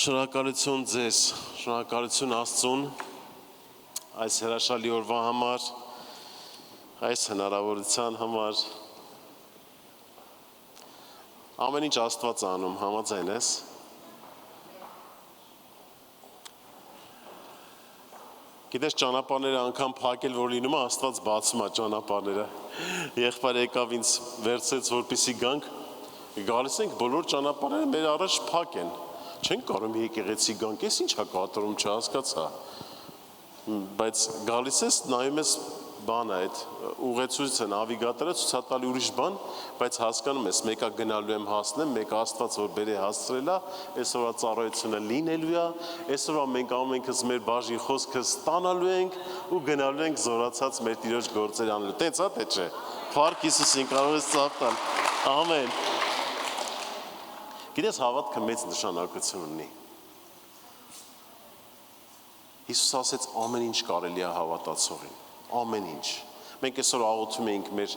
Շնորհակալություն ձեզ, շնորհակալություն Աստծուն այս հրաշալի օրվա համար, այս հնարավորության համար։ Ամեն ինչ Աստված անում, համաձայն ես։ Գիտես ճանապարհները անգամ փակել որ լինում է, Աստված բացում է ճանապարհները։ Եղբայրը եկավ ինձ վերցրեց, որպեսզի գանք, գալիս ենք բոլոր ճանապարհները մեր առաջ փակ են։ Չենք կարող եկեղեցի գանք, ես ինչ հա կատարում չհասկացա։ Բայց գալիս ես, նայում ես բանը այդ ուղեցույցը, նավիգատորը ցույց տալի ուրիշ բան, բայց հասկանում ես, մեկը գնալու եմ հասնեմ, մեկը Աստված որ բերի հասցրել է, այսօրվա ծառայությունը լինելու է, այսօրվա մենք ամենքս մեր բաժին խոսքը ստանալու ենք ու գնալու ենք զորացած մեր Տիրոջ գործեր անելու։ Տենց է, թե չէ։ Փառք Հիսուսին, կարող ես ծաղ տալ։ Ամեն։ Գիտես հավատքը մեծ նշանակություն ունի։ Հիսուս ասեց ամեն ինչ կարելի է հավատացողին, ամեն ինչ։ Մենք այսօր աղոթում ենք մեր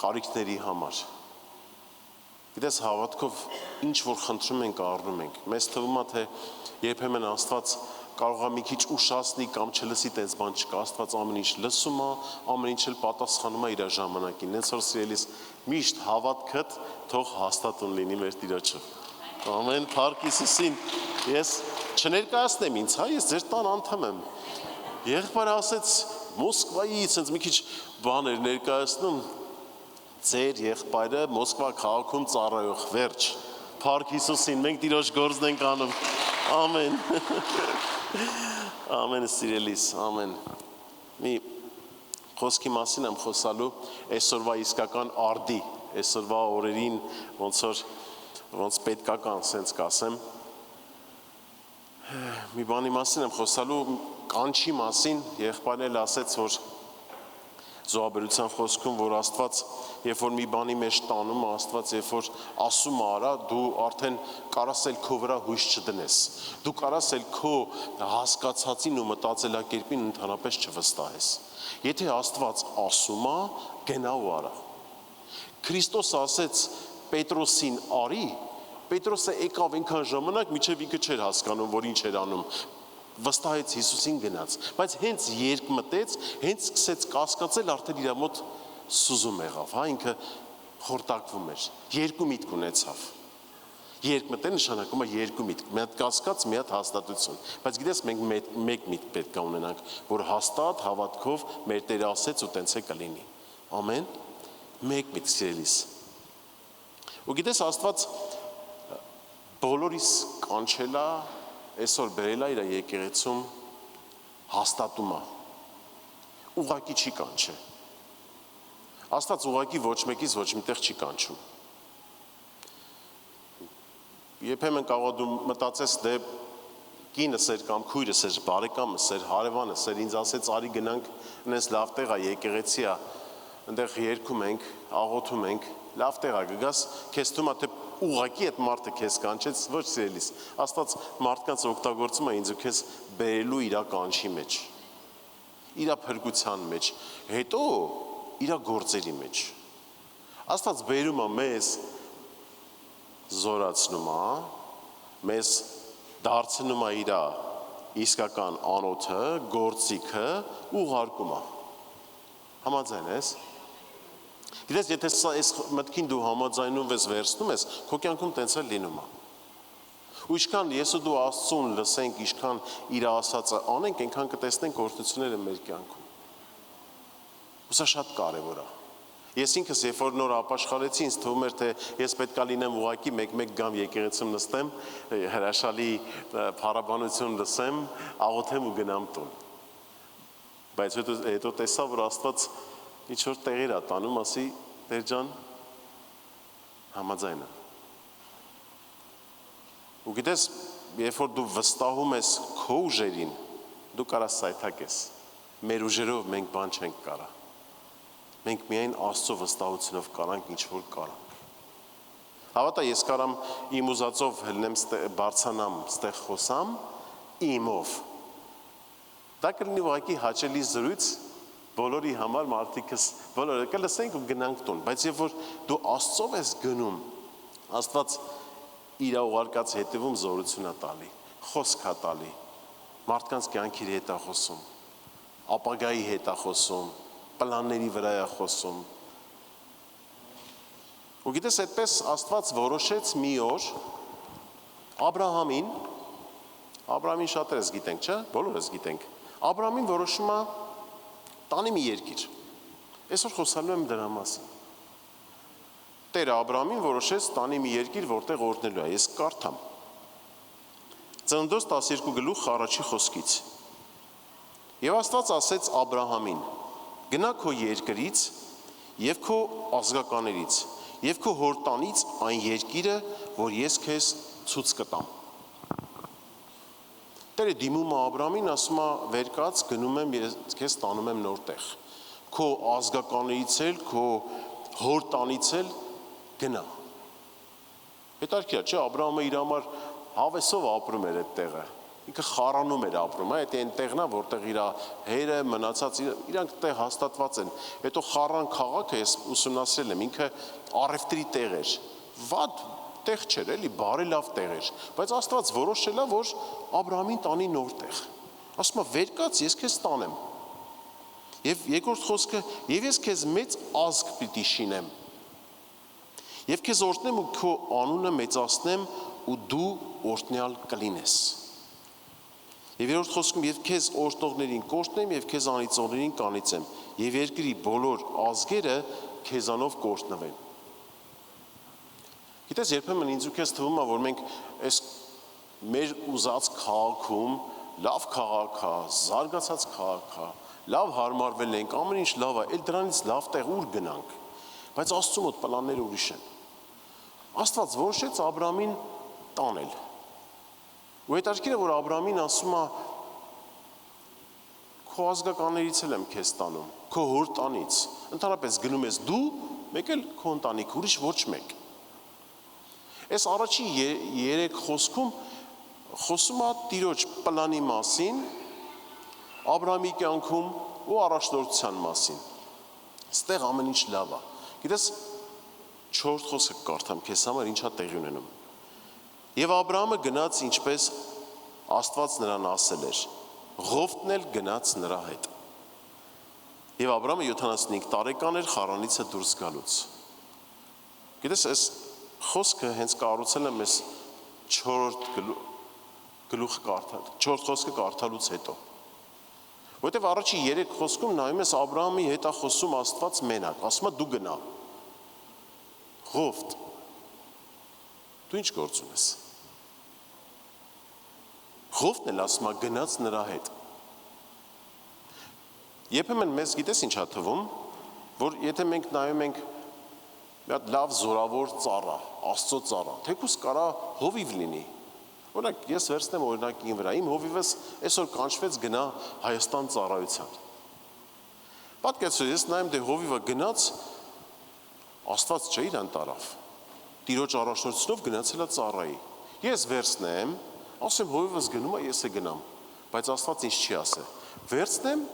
կարիքների համար։ Գիտես հավատքով ինչ որ խնդրում ենք առնում ենք։ Մեզ թվում է թե երբեմն Աստված կարող է մի քիչ ուշացնի կամ չլսի տես բան չկա, Աստված ամեն ինչ լսում է, ամեն ինչ էլ պատասխանում է իր ժամանակին։ Հենց որ սիրելիս միշտ հավատքդ թող հաստատուն լինի մեր Տիրոջով։ Ամեն, փառք Հիսուսին։ Ես չներկայացնեմ ինձ, հա, ես ձեր տան անդամ եմ։ Եղբայրը ասեց Մոսկվայից, ինձ մի քիչ բաներ ներկայացնում։ Ձեր եղբայրը Մոսկվա քաղաքում ծառայող, վերջ։ Փառք Հիսուսին, մենք Տիրոջ գործն ենք անում։ Ամեն։ Ամեն սիրելիս, ամեն։ Մի խոսքի մասին եմ խոսալու, այսօրվա իսկական արդի, այսօրվա օրերին ոնց պետքական սենց կասեմ։ Մի բանի մասին եմ խոսալու, կանչի մասին, եղբայրն էլ ասեց, որ զոհաբերության խոսքում, որ Աստված, երբ որ մի բանի մեջ տանում, Աստված, երբ որ ասում արա, դու արդեն կարաս էլ քո վրա հույս չդնես։ Դու կարաս էլ քո հասկացածին ու մտածելակերպին ընդհանրապես չվստահես։ Եթե Աստված ասում է, գնա ու արա։ Քրիստոս ասեց Պետրոսին արի, Պետրոսը եկավ այնքան ժամանակ, մինչև ինքը չէր հասկանում, որ ինչ էր անում։ Վստահեց Հիսուսին գնաց, բայց հենց երկ մտեց, հենց սկսեց կասկածել, արդեն իր մոտ սուզում եղավ, հա, ինքը խորտակվում էր, երկու միտք ունեցավ։ Երկ մտել նշանակում է երկու միտք, մի հատ կասկած, մի հատ հաստատություն, բայց գիտես մենք մեկ միտք պետք է ունենանք, որ հաստատ հավատքով մեր Տերը ասեց ու տենց է կլինի։ Ամեն, մեկ միտք սիրելիս։ Ու գիտես Աստված բոլորիս կանչել է, այսօր բերել է իր եկեղեցում հաստատում է, ուղղակի չի կանչել։ Աստված ուղղակի ոչ մեկից ոչ միտեղ չի կանչում։ Երբեմն կարող դու մտածես դե կինս էր կամ քույրս էր, բարեկամս էր, հարևանս էր, ինձ ասեց արի գնանք, այնպես լավ տեղ է, եկեղեցի է, այնտեղ երգում ենք, աղոթում ենք, լավ տեղ է, գգաս, քեզ թվում է թե ուղղակի այդ մարդը քեզ կանչեց, ոչ սիրելիս, Աստված մարդկանց օգտագործում է ինձ ու քեզ բերելու իր կանչի մեջ, իր փրկության մեջ, հետո իր գործերի մեջ։ Աստված բերում է մեզ, զորացնում է, մեզ դարձնում է իր իսկական անոթը, գործիքը ուղարկում է։ Համաձայն ես։ Գիտես, եթե այս մտքին դու համաձայնում ես վերցնում ես, քո կյանքում տենց է լինում է։ Ու ինչքան ես ու դու Աստծուն լսենք, ինչքան իր ասածը անենք, այնքան կտեսնենք օրհնությունները մեր կյանքում։ Ու սա շատ կարևոր է։ Ես ինքս երբ որ նոր ապաշխարեցի, ինձ թվում էր թե ես պետք է լինեմ ուղղակի մեկ գամ եկեղեցում նստեմ, հրաշալի փառաբանություն լսեմ, աղոթեմ ու գնամ տուն։ Բայց հետո տեսա, որ Աստված ինչ որ տեղեր է տանում, ասի Տեր ջան, համաձայն եմ։ Ու գիտես, երբ որ դու վստահում ես քո ուժերին, դու կարաս սայթակես։ Մեր ուժերով մենք բան չենք կարա։ Մենք միայն Աստծո վստահությունով կարանք ինչ որ կարանք։ Հավատա, ես կարամ իմ ուզածով հելնեմ բարձանամ, ստեղ խոսամ, իմով։ Դա կլինի ուղղակի հաճելի զրույց բոլորի համար մարդիկս, բոլորը կլսենք ու գնանք տուն, բայց երբ որ դու Աստծով ես գնում, Աստված իր ուղարկած հետևում զորություն է տալի, խոսք է տալի, մարդկանց կյանքի հետ է խոսում, ապագայի հետ է խոսում, պլանների վրա է խոսում։ Ու գիտես, այդպես Աստված որոշեց մի օր Աբրահամին շատերս գիտենք, չէ՞, բոլորս գիտենք, Աբրահամին որոշում է տանի մի երկիր, այսօր խոսալու եմ դրա մասին, Տերը Աբրահամին որոշեց տանի մի երկիր, որտեղ օրհնելու է, ես կարդամ, Ծննդոց 12 գլուխ առաջի խոսքից, Եվ Աստված ասեց Աբրահամին, գնա քո երկրից և քո ազգակներից և քո հոր տանից այն երկիրը, որ ես քեզ ցույց կտամ։ Տերը դիմում է Աբրահամին, ասում է վեր կաց, գնում եմ, ես քեզ տանում եմ նոր տեղ։ Քո ազգակներից էլ, քո հոր տանից էլ գնա։ Հետարքիր է, չէ, Աբրահամը իր համար հավեսով ապրում էր այդ տեղը։ Ինքը խառանում էր ապրում, այդ այն տեղն է, որտեղ իր հերը մնացած, իրանք տեղ հաստատված են։ Հետո խառան քաղաքը ես ուսումնասիրել եմ, ինքը առևտրի տեղ էր։ Վատ տեղ չէր, էլի, բարելավ տեղ էր, բայց Աստված որոշել է, որ Աբրահամին տանի նոր տեղ։ Ասում է, վեր կաց, ես քեզ տանեմ։ Եվ երկրորդ խոսքը, եւ ես քեզ մեծ ազգ պիտի շինեմ։ Եվ քեզ օրհնեմ ու քո անունը մեծացնեմ ու դու օրհնյալ կլինես։ Եվ երրորդ խոսքում, եւ քեզ օրհնողներին կօրհնեմ եւ քեզ անիծողներին կանիծեմ, եւ երկրի բոլոր ազգերը քեզանով կօրհնվեն։ Գիտես, երբեմն ինձ ու քեզ թվում է, որ մենք այս մեր ուզած քաղաքում լավ քաղաք է, զարգացած քաղաք է, լավ հարմարվել ենք, ամեն ինչ լավ է, այլ դրանից լավ տեղ ուր գնանք, բայց Աստծո մոտ պլանները ուրիշ են։ Աստված որոշեց Աբրահամին տանել։ Ու հետաքրքիր է, որ Աբրահամին ասում է, քո ազգականներից էլ եմ քեզ տանում, քո հոր տանից, ընդհանրապես գնում ես դու, մեկ էլ քո ընտանիք, ուրիշ ոչ մեկ։ Այս առաջի երեք խոսքում խոսում է Տիրոջ պլանի մասին, Աբրահամի կյանքում ու առաջնորդության մասին։ Ստեղ ամեն ինչ լավ է։ Գիտես, 4 խոսքը կարդամ քեզ համար ինչա տեղի ունենում։ Եվ Աբրահամը գնաց ինչպես Աստված նրան ասել էր, Ղովտն էլ գնաց նրա հետ։ Եվ Աբրահամը 75 տարեկան էր Խարանից դուրս գալուց։ Գիտես, այս խոսքը հենց կառուցել եմ ես 4 խոսքը կարդալուց հետո։ Որտեվ առաջի 3 խոսքում նայում ես Աբրահամի հետ է խոսում Աստված մենակ, ասում է դու գնա։ Ղովտ, դու ինչ գործ ունես։ Ղովտն էլ ասում է գնաց նրա հետ։ Երբեմն մեզ գիտես ինչ է թվում, որ եթե մենք նայում ենք մի հատ լավ զորավոր ծառա, Աստծո ծառա, թեկուզ կարա հովիվ լինի։ Օրինակ, ես վերցնեմ օրինակի վրա, իմ հովիվս այսօր կանչվեց գնա Հայաստան ծառայության։ Պատկերացրու, ես նայեմ դե հովիվը գնաց, Աստված չէ իրան տարավ։ Տիրոջ առաջնորդությունով գնացել է ծառայի։ Ես վերցնեմ, ասեմ հովիվս գնում է, ես է գնամ, բայց Աստված ինձ չի ասել։ Վերցնեմ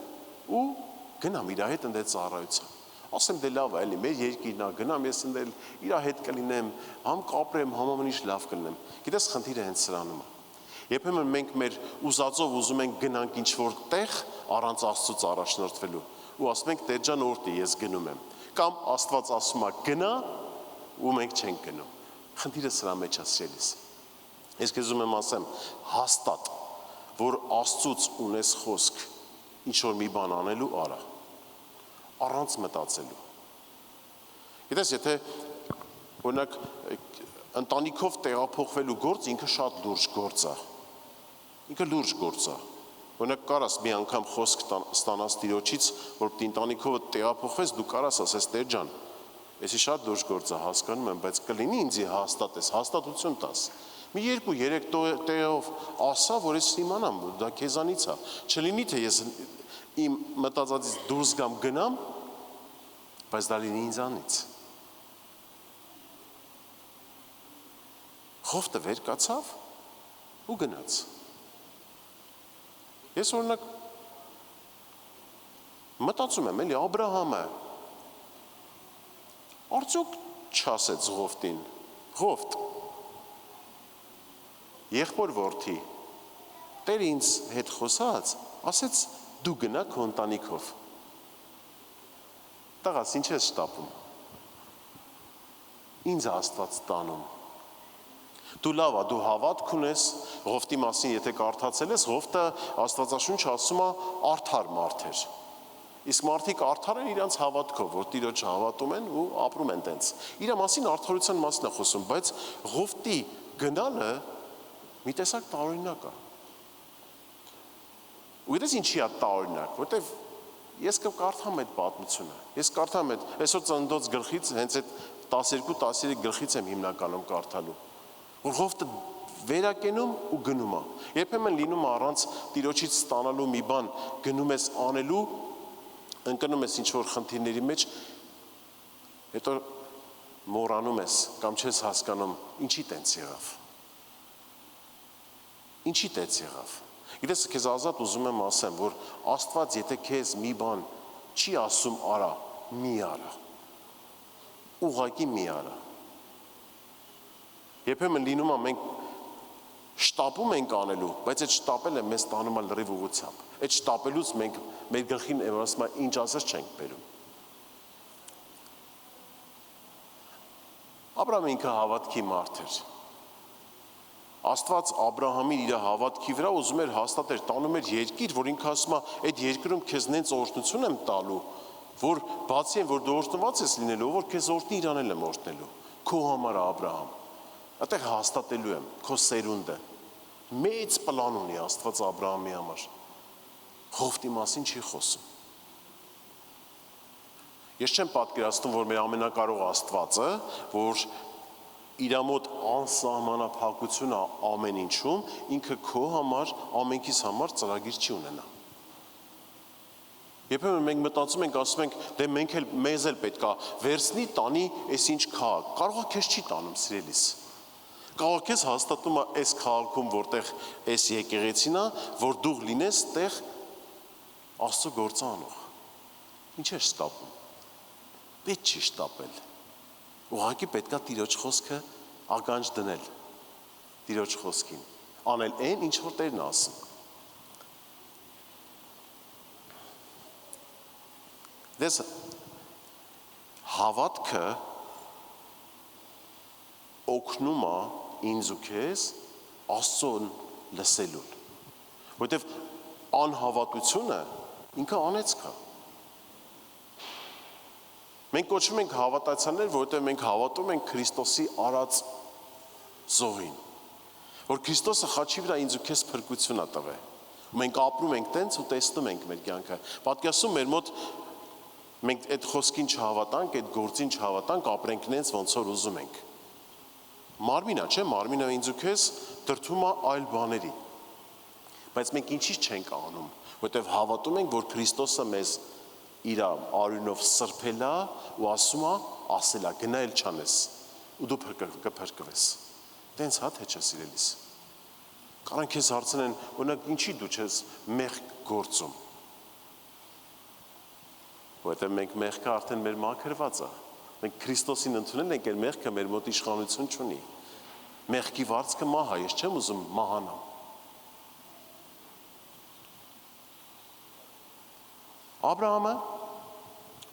ու գնամ իր հետ ընդ ծառայության։ Ասեմ դե լավ է, էլի մեր երկիրն է, գնամ ես ընդել իր հետ կլինեմ, համ կապրեմ, համ ամեն ինչ լավ կլինեմ։ Գիտես, խնդիրը հենց սրանում է։ Երբեմն մենք մեր ուզածով ուզում ենք գնանք ինչ-որ տեղ առանց Աստծուց առաջնորդվելու ու ասում ենք Տեր ջան օրհնի ես գնում եմ։ Կամ Աստված ասում է գնա ու մենք չենք գնում։ Խնդիրը սրա մեջ է սիրելիս։ Ես քեզ ուզում եմ ասեմ, հաստատ, որ Աստծուց ունես խոսք ինչ-որ մի բան անելու արա։ Առանց մտածելու։ Գիտես, եթե օրինակ ընտանիքով տեղափոխվելու գործ ինքը շատ լուրջ գործ է։ Ինքը լուրջ գործ է։ Օրինակ կարաս մի անգամ խոսք ստանաս Տիրոջից, որ ընտանիքով տեղափոխվես, դու կարաս ասես Տեր ջան, էսի շատ լուրջ գործ է, հասկանում եմ, բայց կլինի ինձի հաստատես, հաստատություն տաս։ Մի 2-3 տեղով ասա, որ ես իմանամ, որ դա քեզանից է։ Չլինի թե ես իմ մտածածից դուրս գամ գնամ, բայց դա լինի ինձանից։ Ղովտը վեր կացավ ու գնաց։ Ես օրինակ մտածում եմ, էլի Աբրահամը արդյոք չասեց Ղովտին, Ղովտ, եղբոր որդի, Տերը ինձ հետ խոսած, ասեց դու գնա քո ընտանիքով։ Տղաս, ինչ ես շտապում։ Ինձ Աստված տանում։ Դու լավ, դու հավատք ունես, Ղովտի մասին եթե կարդացել ես, Ղովտը Աստվածաշունչը ասում է արդար մարդ էր։ Իսկ մարդիկ արդար են իրանց հավատքով, որ Տիրոջը հավատում են ու ապրում են տենց։ Իր մասին արդարության մասն է խոսում, բայց Ղովտի գնալը մի տեսակ տարօրինակ է։ Ու գիտես ինչի է տարօրինակ, որտեվ ես կարդամ այդ պատմությունը։ Ես կարդամ այդ այսօր ծննդոց գլխից, հենց այդ 12-13 գլխից եմ հիմնականում կարդալու։ Որ Ղովտը վերակենում ու գնում է։ Երբեմն լինում է առանց Տիրոջից ստանալու մի բան գնում ես անելու, ընկնում ես ինչ-որ խնդիրների մեջ, հետո մոռանում ես կամ չես հասկանում ինչի տենց եղավ։ Ինչի տենց եղավ։ Գիտես, քեզ ազատ ուզում եմ ասեմ, որ Աստված եթե քեզ մի բան չի ասում արա, մի արա։ Ուղղակի մի արա։ Երբեմն լինում է մենք շտապում ենք անելու, բայց այդ շտապելը մեզ տանում է լրիվ ուղղությամբ։ Այդ շտապելուց մենք մեր գլխին ասում ենք ինչ ասած չենք բերում։ Աբրահամը ինքը հավատքի մարդ էր։ Աստված Աբրահամին իր հավատքի վրա ուզում էր հաստատել, տանում էր երկիր, որ ինքը ասում է, այդ երկրում քեզ նենց օրհնություն եմ տալու, որ բացի այն, որ դու օրհնված ես լինելու, որ քեզ օրհնի իրանել եմ օրհնելու, քո համար Աբրահամ, այդտեղ հաստատելու եմ քո սերունդը։ Մեծ պլան ունի Աստված Աբրահամի համար։ Ղովտի մասին չի խոսում։ Ես չեմ պատկերացնում, որ մեր ամենակարող Աստվածը, որ իր մոտ անսահմանափակություն է ամեն ինչում, ինքը քո համար, ամենքիս համար ծրագիր չի ունենա։ Երբեմն մենք մտածում ենք, ասում ենք, դե մեզ էլ պետք է վերցնի, տանի, այս ինչ քաղաք։ Կարող է քեզ չի տանում, սիրելիս։ Կարող է քեզ հաստատում է այս քաղաքում, որտեղ այս եկեղեցին է, որ դու լինես տեղ Աստծո գործը անող։ Ինչ ես շտապում։ Պետք չի շտապել։ Ուղղակի պետք է Տիրոջ խոսքը ականջ դնել Տիրոջ խոսքին, անել այն, ինչ որ Տերն ասում։ Դες հավատքը օգնում է ինձ ու քեզ Աստծուն լսելուն, որովհետև անհավատությունը ինքը անեծք է։ Մենք կոչվում ենք հավատացյալներ, որովհետև մենք հավատում ենք Քրիստոսի արած զոհին, որ Քրիստոսը խաչի վրա ինձ ու քեզ փրկություն է տվել։ Մենք ապրում ենք տենց ու տեսնում ենք մեր կյանքը։ Պատկերացնում մեր մոտ մենք այդ խոսքին չհավատանք, այդ գործին չհավատանք, ապրենք նենց ոնց որ ուզում ենք։ Մարմինա, չէ՞, մարմինը ինձ ու քեզ դրդում է այլ բաների։ Բայց մենք ինչի՞ չենք անում, որովհետև հավատում ենք, որ Քրիստոսը մեզ իր արյունով սրբել է ու ասում է, ասել է, գնա էլ չանես ու դու կփրկվես։ Տենց հա թե չէ սիրելիս։ Կարան քեզ հարցնեն, օրինակ ինչի դու չես մեղք գործում։ Որովհետև մենք մեղքը արդեն մեր մաքրված է։ Մենք Քրիստոսին ընդունել ենք, այդ մեղքը մեր մոտ իշխանություն չունի։ Մեղքի վարձքը մահ է, ես չեմ ուզում մահանամ։ Աբրահամը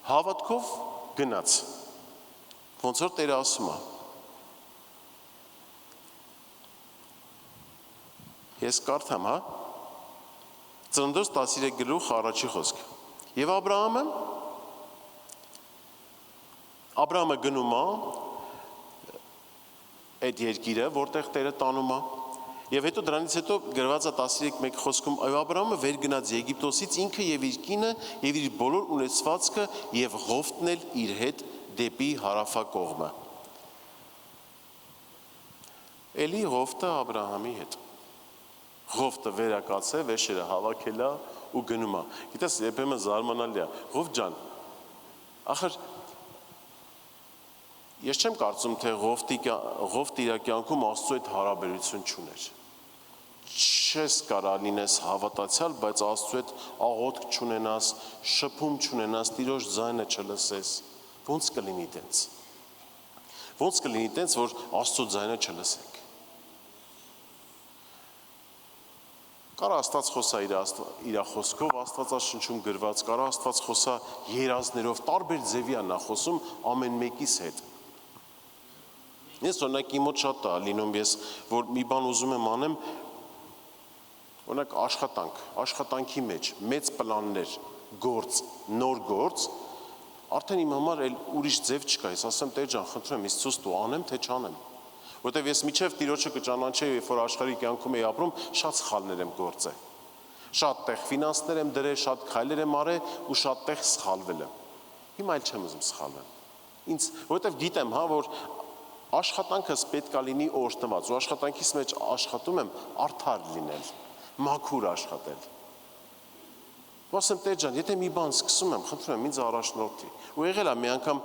հավատքով գնաց, ոնց որ Տերը ասում է։ Ես կարդամ, հա, Ծննդոց 13 գլուխ առաջի խոսք։ Եվ Աբրահամը գնում է այդ երկիրը, որտեղ Տերը տանում է։ Եվ հետո դրանից հետո գրված է 13:1 խոսքում, այո Աբրահամը վեր գնաց Եգիպտոսից ինքը եւ իր կինը եւ իր բոլոր ունեցվածքը եւ Ղովտն էլ իր հետ դեպի հարավակողմը։ Էլի Ղովտը Աբրահամի հետ։ Ղովտը վերակացե, վեշերը հավաքելա ու գնում է։ Գիտես, երբեմն զարմանալի է։ Ղովտ ջան, ախր ես չեմ կարծում, թե Ղովտը իր կյանքում Աստծո հետ հարաբերություն չուներ։ Չես կարա լինես հավատացյալ, բայց Աստծո հետ աղոթք չունենաս, շփում չունենաս, Տիրոջ ձայնը չլսես։ Ոնց կլինի տենց։ Ոնց կլինի տենց, որ Աստծո ձայնը չլսենք։ Կարա Աստված խոսա իր խոսքով, Աստվածաշնչում գրված, կարա Աստված խոսա երազներով, տարբեր ձևի է նա խոսում ամեն մեկիս հետ։ Ես օրինակ իմ մոտ շատ է լինում, ես որ մի բան ուզում եմ անեմ, օրինակ աշխատանքի մեջ, մեծ պլաններ, գործ, նոր գործ, արդեն իմ համար էլ ուրիշ ձև չկա, ես ասեմ Տեր ջան, խնդրում եմ, ինձ ցույց տու, անեմ թե չանեմ։ Որտեվ ես միջև Տիրոջը կճանաչեի, երբ որ աշխարհի կյանքում էի ապրում, շատ սխալներ եմ գործել։ Շատ տեղ ֆինանսներ եմ դրել, շատ քայլեր եմ արել ու շատ տեղ սխալվել եմ։ Հիմա էլ չեմ ուզում սխալվել։ Ինձ, որտեվ գիտեմ, հա, որ աշխատանքս պետք է լինի օրհնված, ու աշխատանքիս մեջ աշխատում եմ արդար լինել, մաքուր աշխատել։ Ասեմ Տեր ջան, եթե մի բան սկսում եմ, խնդրում եմ ինձ առաջնորդի։ Ու եղել է մի անգամ,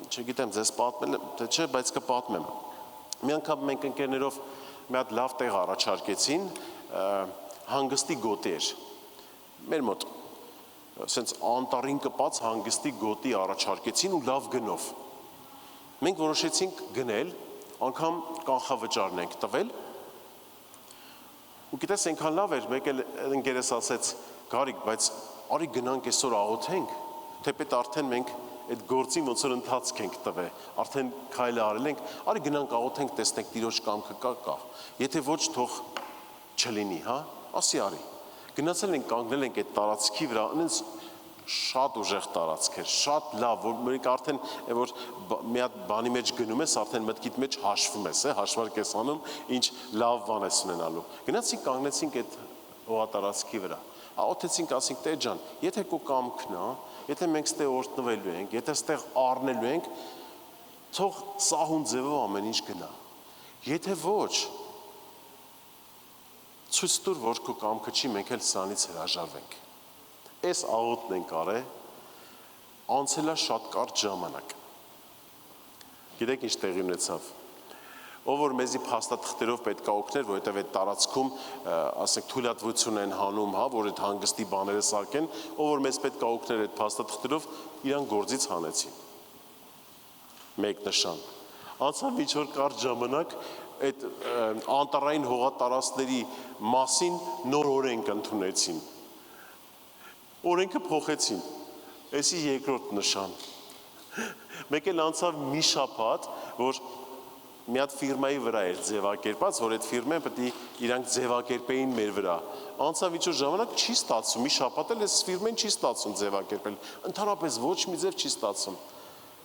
չգիտեմ, ձեզ պատմել եմ, թե չէ, բայց կպատմեմ։ Մի անգամ մենք ընկերներով մի հատ լավ տեղ առաջարկեցին, հանգստի գոտի էր։ Մեր մոտ ասենց անտառին կպած հանգստի գոտի առաջարկեցին ու լավ գնով։ Մենք որոշեցինք գնել, անգամ կանխավճարն ենք տվել։ Ու գիտես, այնքան լավ էր, մեկ էլ ընկերս ասեց, Գարիկ, բայց արի գնանք այսօր աղոթենք, թեպետ արդեն մենք այդ գործին ոնց որ ընթացք ենք տվել, արդեն քայլ արել ենք, արի գնանք աղոթենք, տեսնենք Տիրոջ կամքը կա։ Եթե ոչ, թող չլինի, հա, ասի արի։ Գնացել ենք, կանգնել ենք այդ տարածքի վրա, այնց շատ ուժեղ տարածք էր, շատ լավ, որ մենք արդեն որ մի հատ բանի մեջ գնում ես, արդեն մտքիդ մեջ հաշվում ես, հաշվարկ ես անում, ինչ լավ բան ես ունենալու։ Գնացինք, կանգնեցինք այդ հողատարածքի վրա։ Աղոթեցինք, ասենք Տեր ջան, եթե քո կամքն է, եթե մենք ստեղ օրհնվելու ենք, եթե ստեղ առնելու ենք, թող սահուն ձևով ամեն ինչ գնա։ Եթե ոչ, ցույց տուր, որ քո կամքը չի, մենք էլ սրանից հրաժարվենք։ Այս աղոթն ենք արել, անցել է շատ կարճ ժամանակ։ Գիտեք ինչ տեղի ունեցավ։ Ով որ մեզի փաստաթղթերով պետք է օգներ, որովհետև այդ տարածքում, ասենք, թույլատվություն են հանում, հա, որ այդ հանգստի բաները սարքեն, ով որ մեզ պետք է օգներ այդ փաստաթղթերով, իրան գործից հանեցին։ Մեկ նշան։ Անցավ ինչ որ կարճ ժամանակ այդ անտառային հողատարածքների մասին նոր օրենք ընդունեցին։ Օրենքը փոխեցին։ Էսի երկրորդ նշան։ Մեկ էլ անցավ մի շաբաթ, որ մի հատ ֆիրմայի վրա էր ձևակերպած, որ այդ ֆիրմեն պետք է իրանք ձևակերպեին մեր վրա։ Անցավ ինչ-որ ժամանակ չի ստացվում, մի շաբաթ էլ այս ֆիրմեն չի ստացվում ձևակերպել։ Ընդհանրապես ոչ մի ձև չի ստացվում։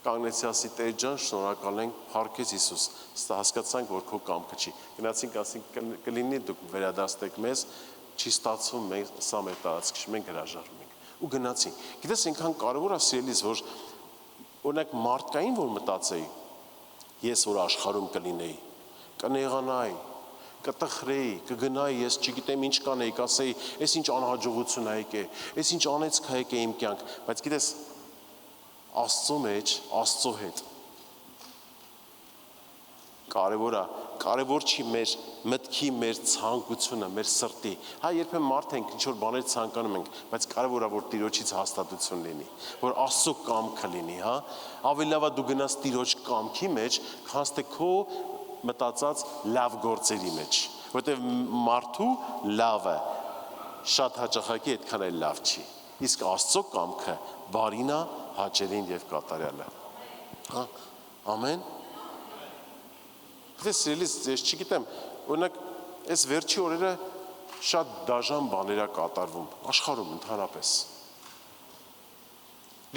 Կանգնեցի ասի Տեր ջան, շնորհակալ ենք, փառքես Հիսուս, հասկացանք, որ քո կամքը չի։ Գնացինք, ասենք կլինի դուք վերադաստեք մեզ, չի ստացվում, մենք սա մեր տարածքը, մենք հրաժարվում ենք։ Ու գնացինք։ Գիտես, այնքան կարևոր է սիրելիս, որ օրինակ մարդկային որ մտածեի, ես որ աշխարհում կլինեի, կնեղանայի, կտխրեի, կգնայի, ես չգիտեմ ինչ կանեի, կասեի, այս ինչ անհաջողություն է եկել, այս ինչ անեցք է եկել իմ կյանք, բայց գիտես, Աստծո մեջ, Աստծո հետ կարևոր չի մեր մտքի, մեր ցանկությունը, մեր սրտի։ Հա երբեմն մարդ ենք, ինչ որ բաներ ցանկանում ենք, բայց կարևոր է որ Տիրոջից հաստատություն լինի, որ Աստծո կամքը լինի, հա։ Ավելի լավ է դու գնաս Տիրոջ կամքի մեջ, քան թե քո մտածած լավ գործերի մեջ, որտեղ մարդու լավը շատ հաճախակի այդքան էլ լավ չի։ Իսկ Աստծո կամքը բարին է, հաճելին եւ կատարյալը։ Հա, ամեն։ Դες սիրելիս, ես չգիտեմ, օրինակ, այս վերջի օրերը շատ դաժան բաներ է կատարվում, աշխարհում ընդհանրապես։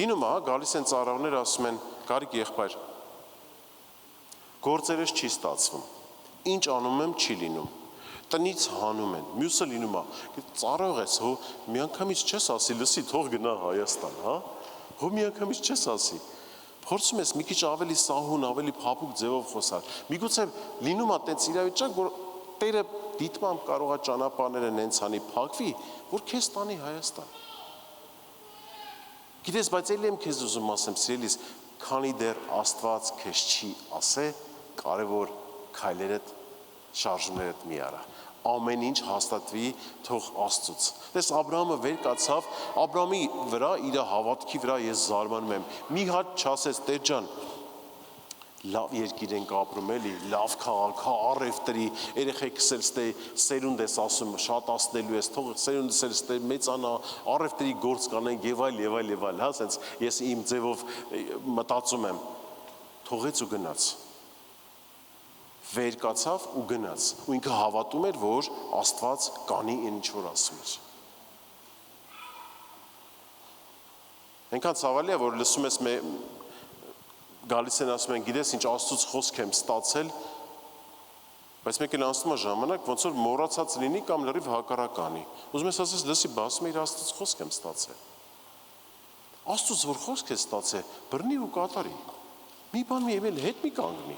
Լինում է, գալիս են ծառաներ, ասում են, Գարիկ եղբայր, գործերս չի ստացվում, ինչ անում եմ չի լինում, տնից հանում են, մյուսը լինում է, ծառայող ես, հո միանգամից չես ասի, լսի, թող գնա Հայաստան, հա, հո միանգամից չես ասի, փորձում ես մի քիչ ավելի սահուն, ավելի փափուկ ձևով խոսալ։ Միգուցե լինում է տենց իրավիճակ, որ Տերը դիտմամբ կարող է ճանապարհները նենց անի փակվի, որ քեզ տանի Հայաստան։ Գիտես, բայց ելի եմ քեզ ուզում ասեմ, սիրելիս, քանի դեռ Աստված քեզ չի ասե, կարևոր քայլերդ, շարժումներդ մի արա։ Ամեն ինչ հաստատվի թող Աստծուց։ Տես Աբրահամը վեր կացավ, Աբրահամի վրա իր հավատքի վրա ես զարմանում եմ։ Մի հատ չասեց Տեր ջան, լավ երկիր ենք ապրում էլի, լավ քաղաք, առևտրի, երեխեքս էլ ստե սերունդ ես ասում, շատացնելու ես, թող սերունդս էլ ստե մեծանա, առևտրի գործ կանենք եւ այլ, հա, սենց ես իմ ձևով մտածում եմ, թողեց ու գնաց։ Վեր կացավ ու գնաց, ու ինքը հավատում էր, որ Աստված կանի ինչ որ ասում էր։ Այնքան ցավալի է, որ լսում ես գալիս են ասում են, գիտես ինչ Աստծուց խոսք եմ ստացել, բայց մեկ էլ անցնում է ժամանակ, ոնց որ մոռացած լինի կամ լրիվ հակառականի։ Ուզում ես ասես, լսի, բա ասում ես Աստծուց խոսք եմ ստացել։ Աստծուց որ խոսք է ստացել, բռնի ու կատարի։ Մի բան մի էլ հետ մի կանգնի։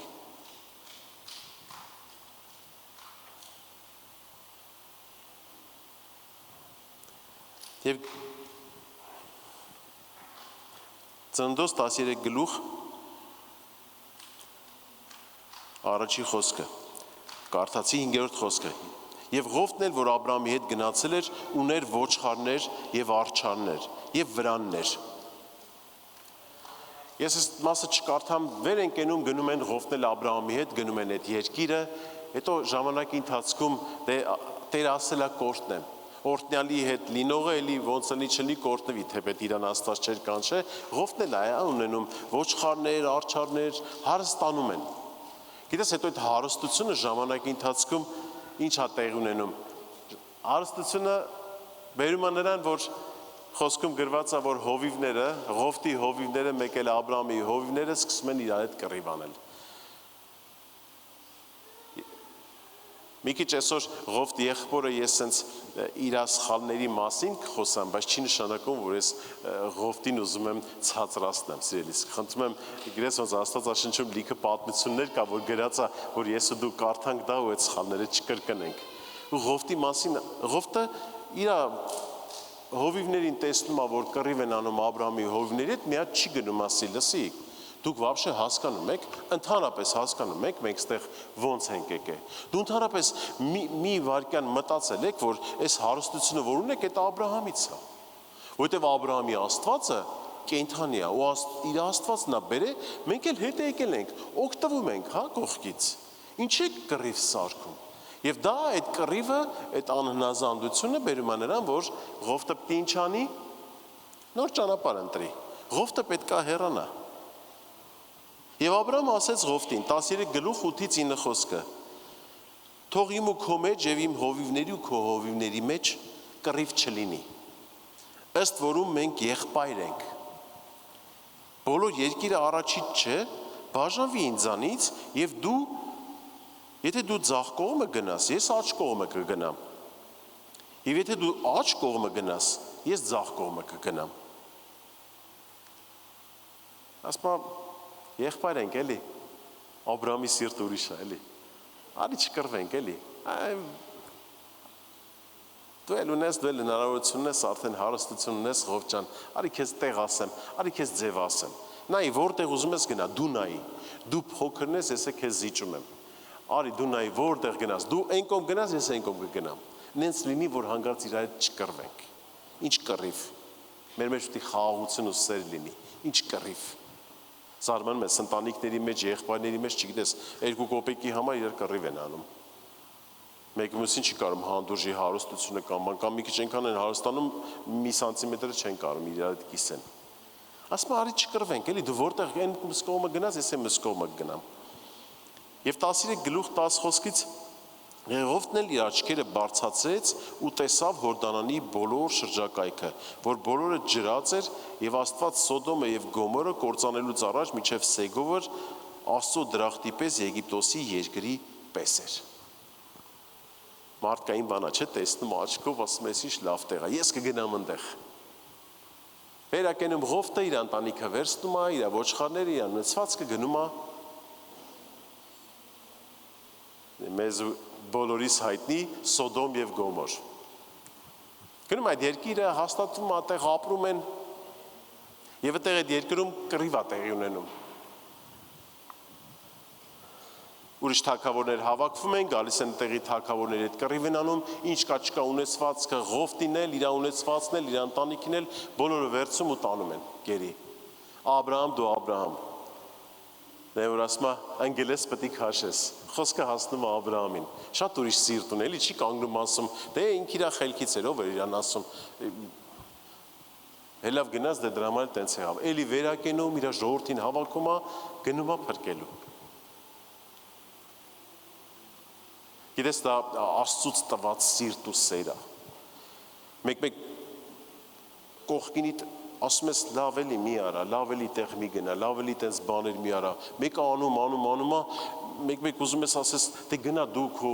Եվ Ծննդոց 13 գլուխ առաջի խոսքը, կարդացի 5-րդ խոսքը, և Ղովտն էլ, որ Աբրամի հետ գնացել էր, ուներ ոչխարներ և արջառներ և վրաններ։ Ես այս մասը չկարդամ, վեր ենք ենում, գնում են Ղովտն էլ Աբրամի հետ, գնում են այդ երկիրը, հետո ժամանակի ընթացքում Տերը ասել է կորտնեմ, օրտնյալի հետ լինողը էլի ոնց լի չլի կորտնվի, թեպետ իրան Աստված չէր կանչե, Ղովտն էլ այ ունենում ոչխարներ, արջառներ, հարստանում են։ Գիտես, հետո այդ հարստությունը ժամանակի ընթացքում ինչ է տեղի ունենում։ Հարստությունը բերում է նրան, որ խոսքում գրված է, որ հովիվները, Ղովտի հովիվները, մեկ էլ Աբրամի հովիվները սկսում են իրար հետ կռիվ անել։ Մի քիչ այսօր Ղովտի եղբորը ես սենց իր սխալների մասին խոսամ, բայց չի նշանակում, որ ես Ղովտին ուզում եմ ցածրացնեմ, սիրելիս։ Խնդրում եմ, գիտես ոնց Աստվածաշնչում լիքը պատմություններ կա, որ գրած է, որ ես ու դու կարդանք դա ու այդ սխալները չկրկնենք։ Ու Ղովտի մասին, Ղովտը իր հովիվներին տեսնում է, որ կռիվ են անում Աբրամի հովիվների հետ, մի հատ չի գնում ասի, լսի, դուք вообще հասկանում եք, ընդհանրապես հասկանում եք, մենք ստեղ ոնց ենք եկել։ Դու ընդհանրապես մի վարքյան մտածել եք, որ այս հարստությունը, որ ունեք, այդ Աբրահամից է։ Որտեվ Աբրահամի Աստվածը կենդանի է, ու իր Աստվածն է բերե, մենք էլ հետ եկել ենք, օգտվում ենք, հա, կողքից։ Ինչ է կռիվ սարքում։ Եվ դա այդ կռիվը, այդ անհնազանդությունը բերում է նրան, որ Ղովտը պետք է ինչ անի, նոր ճանապարհ ընտրի։ Ղովտը պետք է հեռանա։ Եվ Աբրամը ասեց Ղովտին, 13 գլուխ 8-ից 9 խոսքը. Թող իմ ու քո մեջ եւ իմ հովիվների ու քո հովիվների մեջ կռիվ չլինի։ Ըստ որում մենք եղբայր ենք։ Բոլոր երկիրը առաջիդ չէ, բաժանվի ինձանից եւ դու, եթե դու ձախ կողմը գնաս, ես աջ կողմը կգնամ։ Եվ եթե դու աջ կողմը գնաս, ես ձախ կողմը կգնամ։ Ասма եղբայր ենք էլի, Աբրամի սիրտը ուրիշ է էլի, արի չկռվենք էլի, դու էլ ունես, դու էլ հնարավորություն ունես, արդեն հարստություն ունես, Ղովտ ջան, արի քեզ տեղ ասեմ, արի քեզ ձև ասեմ, նայի որտեղ ուզում ես գնա, դու նայի, դու փոքրն ես, ես է քեզ զիջում եմ, արի դու նայի որտեղ գնաս, դու այն կողմ գնաս, ես այն կողմ կգնամ, նենց լինի, որ հանգարց իրար հետ չկռվենք, ինչ կռիվ, մեր մեջ պետք է խաղաղություն ու սեր լինի, ինչ կռիվ։ Զարմանում ես ընտանիքների մեջ, եղբայրների մեջ, չգիտես, 2 կոպեկի համար իրար կռիվ են անում։ Մեկը մյուսին չի կարում հանդուրժի հարստությունը կամ մի քիչ այնքան են հարստանում, մի սանտիմետր չեն կարում իրար հետ կիսեն։ Ասում արի չկռվենք, էլի դու որտեղ այն կողմը գնաս, ես եմ կողմը գնամ։ Եվ 13 գլուխ 10 խոսքից Ղովտն էլ իր աչքերը բարձրացրեց ու տեսավ Հորդանանի բոլոր շրջակայքը, որ բոլորը ջրած էր, եւ Աստված Սոդոմը եւ Գոմորը կործանելուց առաջ մինչեւ Սեգովը Աստծո դրախտի պես Եգիպտոսի երկրի պես էր։ Մարդկային բանա չէ, տեսնում աչքով, ասում ես ինչ լավ տեղ է, ես կգնամ այնտեղ։ Վերակենում Ղովտը իր ընտանիքը վերցնում է, իր ոչխարները, իր ունեցվածքը գնում է մեզ բոլորիս հայտնի Սոդոմ եւ Գոմոր։ Գնում այդ երկիրը հաստատում այդտեղ ապրում են եւ այդտեղ այդ երկրում կռիվ է տեղի ունենում։ Ուրիշ թագավորներ հավաքվում են, գալիս են տեղի թագավորների հետ կռիվ են անում, ինչ կա չկա ունեցվածքը Ղովտին էլ, իր ունեցվածքն էլ, իր ընտանիքին էլ բոլորը վերցում ու տանում են գերի։ Աբրահամ, դու Աբրահամ։ Դե որ ասма անգելես պետք է քաշես։ Խոսքը հասնում է Աբրահամին։ Շատ ուրիշ սիրտ ունի, էլի չի կանգնում ասում, դե ինք իր խելքից էր, ով էր իրան ասում։ Հելավ գնաց դե դրա համար տենց եղավ։ Էլի վերակենում իր ժողովրդին հավաքում է, գնում է փրկելու։ Գիտես դա Աստծուց տված սիրտ ու սեր է։ Մեկ կողքինիդ ասում ես լավ էլի մի արա, լավ էլի տեղ մի գնա, լավ էլի տենց բաներ մի արա։ Մեկը անում է, մեկ ուզում ես ասես, դե գնա դու քո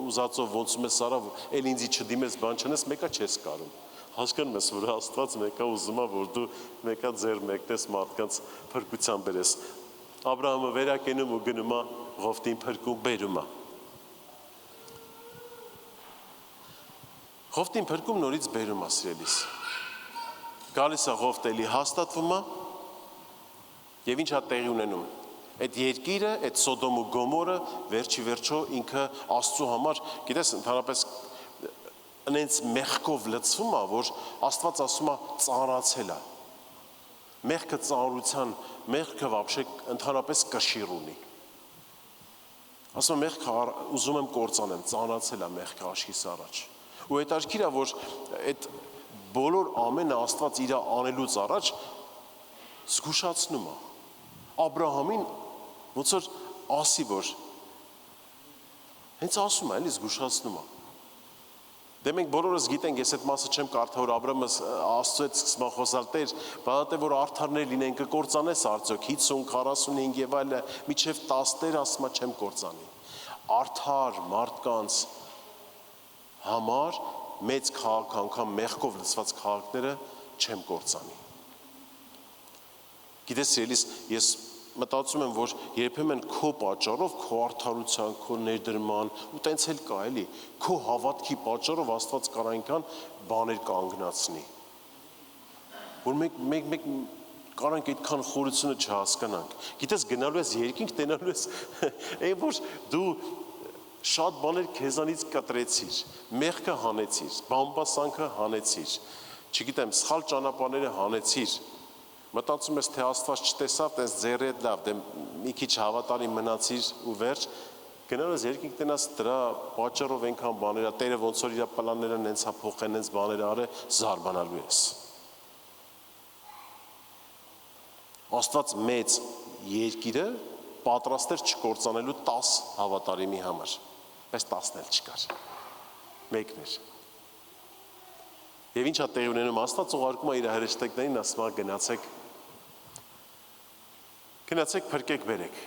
ուզածով ոնցում ես արա, էլ ինձի չդիմես բան չնես, մեկը չես կարում։ Հասկանում ես, որ Աստված մեկը ուզում է, որ դու մեկը ձեր մեկնես մարդկանց փրկության բերես։ Աբրահամը վերակենում ու գնում է Ղովտին փրկում բերում է։ Ղովտին փրկում նորից բերում է սիրելիս։ Գալիս է Ղովտ էլի հաստատվում է եւ ինչա տեղի ունենում։ Այդ երկիրը, այդ Սոդոմ ու Գոմորը վերջի վերջո ինքը Աստծո համար, գիտես, ընդհանրապես այնց մեղքով լցվում է, որ Աստված ասում է ծանրացել է։ Մեղքը ծանրության, մեղքը вообще ընդհանրապես կշիռ ունի։ Ասում եմ մեղքը ուզում եմ կործանեմ, ծանրացել է մեղքը աշխիս առաջ։ Ու այդ արկիրա, որ այդ բոլոր ամենը Աստված իր անելուց առաջ զգուշացնում է։ Աբրահամին ոնց որ ասի, որ հենց ասում է, էլի զգուշացնում է։ Դե մենք բոլորս գիտենք, ես այդ մասը չեմ կարդա, որ Աբրահամը Աստծո հետ սկսում է խոսալ, Տեր, բանատե որ արդարներ լինեն, կկործանես արդյոք 50, 45 եւ այլը, միջև 10 Տեր ասում է չեմ կործանի։ Արդար մարդկանց համար մեծ քաղաք անգամ մեղքով լցված քաղաքները չեմ կործանի։ Գիտես, ես մտածում եմ, որ երբեմն քո պատճառով, քո արդարության, քո ներդրման, ու տենց էլ կա, էլի, քո հավատքի պատճառով Աստված կարող այնքան բաներ կանգնացնի։ Որ մենք կարող ենք այդքան խորությունը չհասկանանք։ Գիտես, գնալու ես երկինք, տենալու ես, այն որ դու շատ բաներ քեզանից կտրեցիր, մեղքը հանեցիր, բամբասանքը հանեցիր, չգիտեմ, սխալ ճանապարհները հանեցիր, մտածում ես, թե Աստված չտեսավ, տես ձեռի հետ լավ, դե մի քիչ հավատարիմ մնացիր ու վերջ, գնալու ես երկինք տենաս դրա պատճառով այնքան բաներ, Տերը ոնց որ իր պլանները նենց հա փոխեն, նենց բաներ արե, զարմանալու ես։ Աստված մեծ երկիրը պատրաստ էր չկործանելու 10 հավատարիմի համար, բայց 10-ն էլ չկար, մեկն էր։ Եվ ինչա տեղի ունենում, Աստված ուղարկում է իր հրեշտակներին, ասում է գնացեք փրկեք բերեք։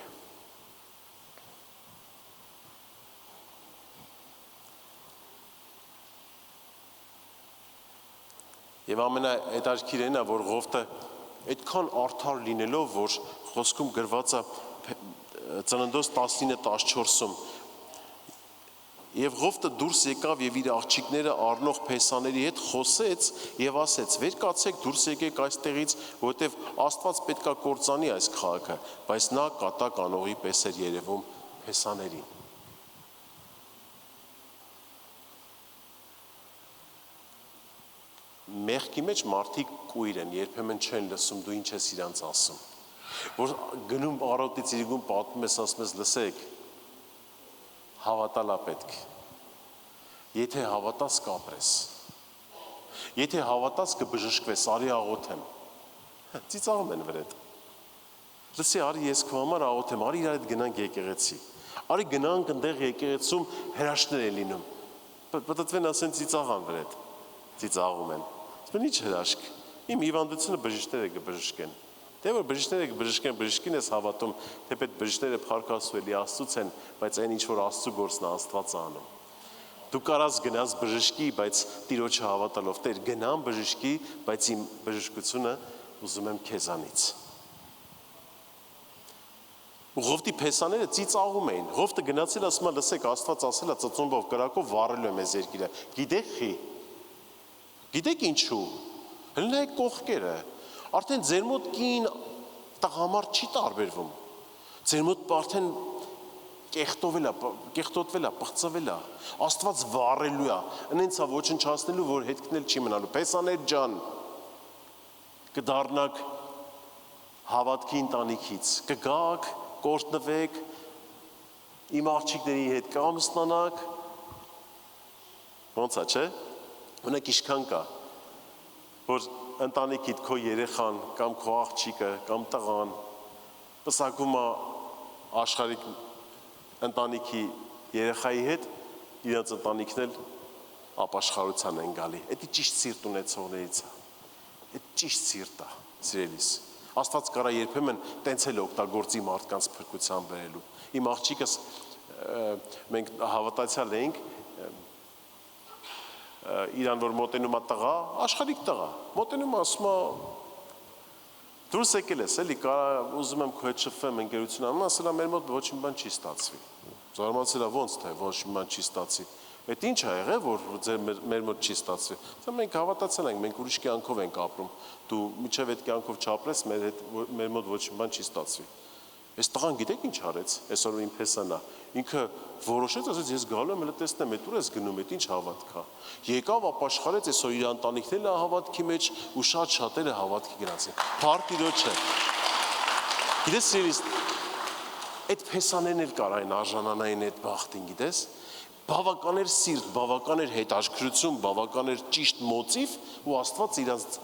Եվ ամենահետաքրքիրն է, որ Ղովտը այդքան արդար լինելով, որ խոսքում գրված է Ծննդոց 19:14-ում, Եվ Ղովտը դուրս եկավ եւ իր աղջիկները առնող փեսաների հետ խոսեց եւ ասեց. «Վեր կացեք դուրս եկեք այստեղից, որովհետեւ Աստված պետքա կործանի այս քաղաքը», բայց նա կատակ անողի պես էր երևում փեսաներին։ Մեղքի մեջ մարդիկ կույր են, երբեմն չեն լսում, դու ինչ ես իրանց ասում։ Որ գնում առօտից իրիկում պատմում ես, ասում ես, լսեք, հավատալա պետք։ Եթե հավատաս կապրես։ Եթե հավատաս կբժշկվես, արի աղոթեմ։ Ծիծաղում են վրեդ։ Լսի, արի ես քո համար աղոթեմ, արի իրար հետ գնանք եկեղեցի։ Արի գնանք ընդեղ եկեղեցում հրաշքներ են լինում։ Պատտվեն ասեն ծիծաղան վրեդ։ Ծիծաղում են։ Ասում ինչ հրաշք։ Իմ հիվանդությունը բժիշկները կբժշկեն։ Դե որ բժիշկները կբժշկեն, բժշկին ես հավատում, թեպետ բժիշկները փառքասու էլի Աստծուց են, բայց այն ինչ որ Աստծու գործն է Աստված անում։ Դու կարաս գնաս բժշկի, բայց Տիրոջը հավատալով, Տեր գնամ բժշկի, բայց իմ բժշկությունը ուզում եմ քեզանից։ Ու Ղովտի փեսաները ծիծաղում էին։ Ղովտը գնացել ասում է, լսեք, Աստված ասել է ծծումբով կրակով վառելու է մեզ երկիրը։ Գիտեք խի։ Գիտեք ինչու։ Հլնայեք կողքերը։ Արդեն ձեր մոտ կին տղամարդ չի տարբերվում։ Ձեր մոտ արդեն կեղտոտվել է, պղծվել է, Աստված վառելու է, ընենց է ոչնչացնելու, որ հետքնել չի մնալու։ Փեսաներ ջան, կդառնաք հավատքի ընտանիքից, կգաք կորտնվեք, իմ աղջիկների հետ կամստանաք, ոնց է, չէ, ունեք իշքան կա, որ ընտանիքիդ քո երեխան, կամ քո աղջիկը, կամ տղան, պսակում է աշխարհիկ ընտանիքի երեխայի հետ, իրենց ընտանիքն էլ ապաշխարության են գալի, էդի ճիշտ սիրտ ունեցողներից է, էդ ճիշտ սիրտ է, սիրելիս, Աստված կարա երբեմն տենց էլ օգտագործի մարդկանց փրկության բերելու, իմ աղջիկս մենք հավատացյալ էինք, իրան որ մոտենում է տղա, աշխարհիկ տղա, մոտենում ասում է դուրս եկել ես, էլի կարա ուզում եմ քո հետ շփվեմ ընկերություն անում, ասել է մեր մոտ ոչ մի բան չի ստացվի։ Զարմացել է ոնց թե ոչ մի բան չի ստացվի։ Այդ ինչ ա եղել, որ մեր մոտ չի ստացվի։ Սա մենք հավատացել ենք, մենք ուրիշ կյանքով ենք ապրում։ Դու միջև այդ կյանքով չապրես, մեր մոտ ոչ մի բան չի ստացվի։ Այս տղան գիտեք ինչ արեց, այսօր իմ փեսան է։ Ինքը որոշեց, ասեց ես գալու եմ, հələ տեսնեմ, այդ ուր ես գնում, այդ ինչ հավատք է։ Եկավ ապաշխարեց, այսօր իր ընտանիքներն է հավատքի մեջ ու շատ շատերը հավատքի գնացին։ Փառք Տիրոջը։ Գիտես, սիրելիս, այդ փեսաներն էլ կարային արժանանային այդ բախտին, գիտես։ Բավական էր սիրտ, բավական էր հետաքրքրություն, բավական էր ճիշտ մոտիվ ու Աստված իրանց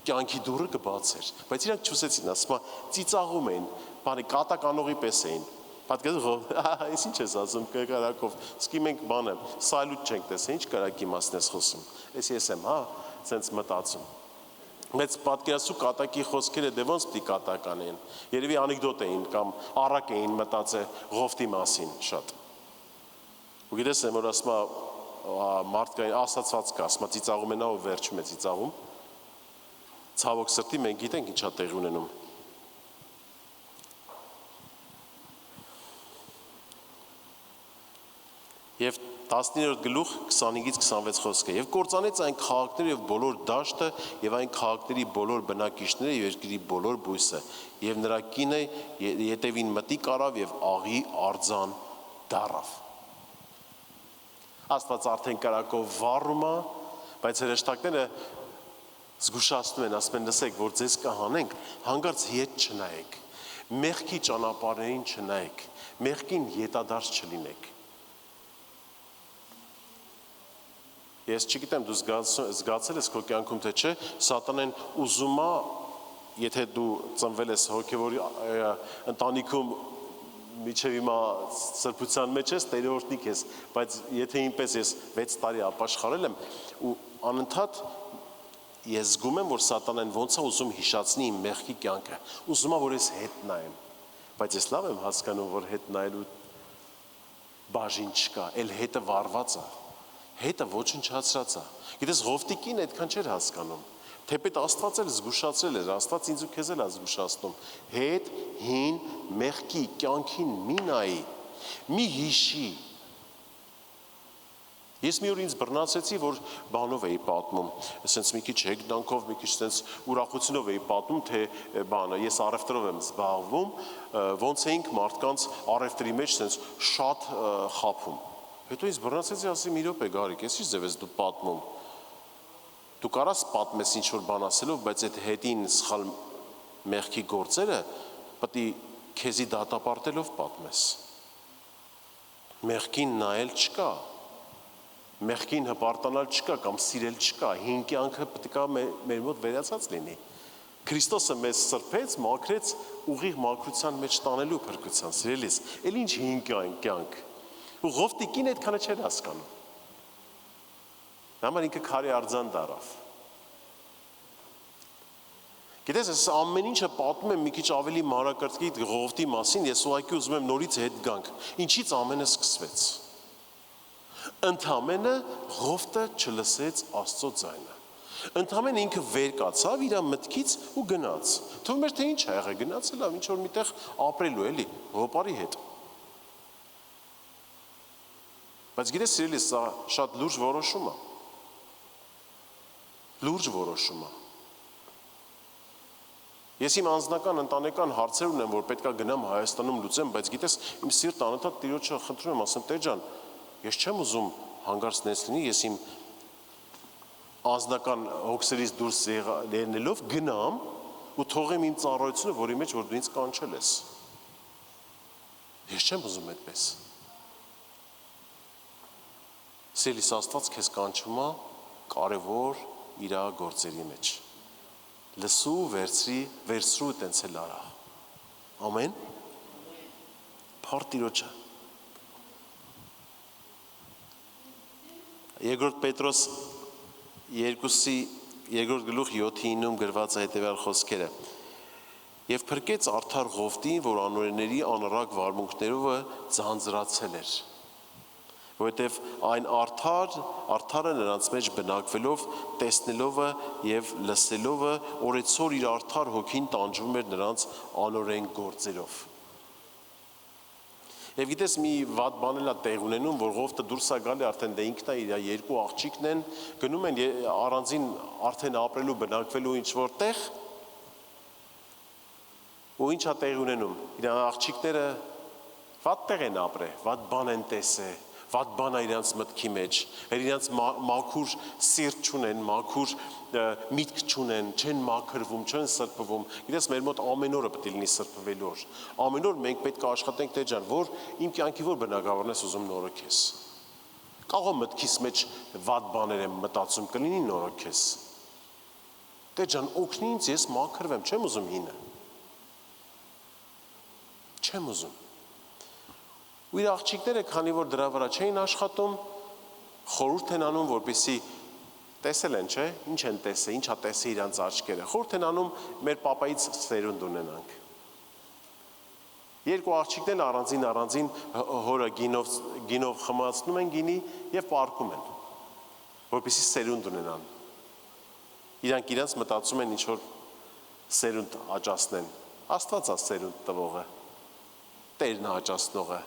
կյանքի դուռը կբացեր, բայց իրանք չուսեցին, ասում է ծիծաղում էին, բանի կատականողի պես էին, պատկերացրու, այս ինչ ես ասում կրակով, սկի մենք բանը, սալյուտ չենք տեսել, ինչ կրակի մասն ես խոսում, ես եմ, հա, սենց մտածում, մեծ պատկերացրու կատակի խոսքերը դե ոնց պիտի կատական էին, երևի անեկդոտ էին կամ առակ էին մտածել Ղովտի մասին շատ, ու գիտես եմ, որ ասում է մարդկային ասացված կա, ասում է ծիծաղում են, ու վերջում է ծիծաղում, ցավոք սրտի մենք գիտենք ինչա տեղի ունենում։ Եվ 19-րդ գլուխ 25-ից 26 խոսքը եւ կործանեց այն քաղաքները եւ բոլոր դաշտը եւ այն քաղաքների բոլոր բնակիչները եւ երկրի բոլոր բույսը եւ նրա կինը յետևին մտիկ արավ եւ աղի արձան դարավ։ Աստված արդեն կարակով վառում է, բայց հրեշտակները զգուշացնում են, ասում են լսեք, որ ձեզ կհանենք, հանգարց ետ չնայեք, մեղքի ճանապարհներին չնայեք, մեղքին ետադարձ չլինեք։ Ես չգիտեմ, դու զգացել ես քո կյանքում թե չէ, սատանեն ուզում է, եթե դու ծնվել ես հոգևոր ընտանիքում միջև հիմա սրբության մեջ ես, տերորդնիկ ես, բայց եթե ինպես ես 6 տարի ապաշխարել եմ ու անընդհատ ես զգում եմ, որ սատանեն ոնց է ուզում հիշացնի իմ մեղքի կյանքը, ուզում է, որ ես հետ նայեմ, բայց ես լավ եմ հասկանում, որ հետ նայելու բաժին չկա, էլ հետը վառված է, հետը ոչնչացրած է, գիտես Ղովտիկին այդքան չէր հասկանում, թեպետ Աստված էլ զգուշացրել էր, Աստված ինձ ու քեզ էլ է զգուշացնում, հետ հին մեղքի կյանքին մի նայի, մի հիշի։ Ես մի օր ինձ բռնացեցի, որ բանով էի պատմում, ասենց մի քիչ հեգնանքով, մի քիչ ասենց ուրախությունով էի պատմում, թե բանը, ես առևտրով եմ զբաղվում, ոնց էինք մարդկանց առևտրի մեջ ասենց շատ խափում։ Հետո ինձ բռնացեցի, ասի մի րոպե Գարիկ, ես ինչ ձև ես դու պատմում։ Դու կարաս պատմես ինչ-որ բան ասելով, բայց այդ հետին սխալ մեղքի գործերը պետք է քեզի դատապարտելով պատմես։ Մեղքին նայել չկա, մեղքին հպարտանալ չկա կամ սիրել չկա, հին կյանքը պետք է մեր մոտ վերացած լինի։ Քրիստոսը մեզ սրբեց, մաքրեց ուղիղ մաքրության մեջ տանելու փրկության, սիրելիս, էլ ինչ հին կյանք։ Ու Ղովտիկին այդքանը չէր հասկանում։ Համար ինքը քարի արձան դարավ։ Գիտես, ես ամեն ինչը պատմում եմ մի քիչ ավելի մանրակրկիտ Ղովտի մասին, ես ուղղակի ուզում եմ նորից հետ գանք։ Ինչից ամենը սկսվեց։ Ընդամենը Ղովտը չլսեց Աստծո ձայնը։ Ընդամենը ինքը վեր կացավ իր մտքից ու գնաց։ Թվում էր թե ինչ ա եղել, գնացել ավ ինչ որ միտեղ ապրելու էլի, հոպարի հետ։ Բայց գիտես, սիրելիս, սա շատ լուրջ որոշում է։ Լուրջ որոշում է։ Ես իմ անձնական ընտանեկան հարցեր ունեմ, որ պետք է գնամ Հայաստանում լուծեմ, բայց գիտես, իմ սիրտը անընդհատ Տիրոջը խնդրում եմ, ասեմ, Տեր ջան, ես չեմ ուզում հանգարց նես լինի, ես իմ անձնական հոգսերից դուրս ելնելով գնամ ու թողեմ իմ ծառայությունը, որի մեջ որ դու ինձ կանչել ես։ Ես չեմ ուզում այդպես։ Սիրելիս Աստված քեզ կանչում է կարևոր իր գործերի մեջ։ Լսու, վերցրու տենց էլ արա։ Ամեն։ Փառք Տիրոջը։ Երկրորդ Պետրոս 2-ի 2-րդ գլուխ 7-9-ում գրված է հետևյալ խոսքերը. Եվ փրկեց արդար Ղովտին, որ անօրենների անառակ վարմունքներով ձանձրացել էր, որովհետև այն արդարը նրանց մեջ բնակվելով, տեսնելով եւ լսելով օրեցօր իր արդար հոգին տանջվում էր նրանց անօրեն գործերով։ Եվ գիտես մի վատ բան էլ է տեղ ունենում, որ Ղովտը դուրս է գալի, արդեն դե ինքն է իր երկու աղջիկն են, գնում են առանձին արդեն ապրելու բնակվելու ինչ որ տեղ, ու ինչ է տեղ ունենում։ Իր աղջիկները վատ տեղ են ապրել, վատ բան են տեսել, վատ բան է իրենց մտքի մեջ, իրենց մաքուր սիրտ չունեն, մաքուր միտք չունեն, չեն մաքրվում, չեն սրբվում։ Գիտես, մեր մոտ ամեն օրը պետք է լինի սրբվելու օր։ Ամեն օր մենք պետք է աշխատենք Տեր ջան, որ իմ կյանքի որ բնակավարն ես ուզում նորոգես։ Կարող մտքիս մեջ վատ բաներ եմ մտածում, կլինի նորոգես։ Տեր ջան, օգնի ինձ, ես մաքրվեմ, չեմ ուզում հինը։ Չեմ ուզում։ Ու իր աղջիկները, քանի որ դրա վրա չէին աշխատում, խորհուրդ են անում, որպեսզի տեսել են, չէ՞, ինչ են տեսել, ինչա տեսել իրանց աչքերը։ Խորհուրդ են անում մեր պապայից սերունդ ունենանք։ Երկու աղջիկներն առանձին հորը գինով խմացնում են գինի եւ պարկում են, որպեսզի սերունդ ունենան։ Իրանք իրենց մտածում են ինչ որ սերունդ աճացնեն։ Աստված է սերունդ տվողը, Տերն է աճացնողը։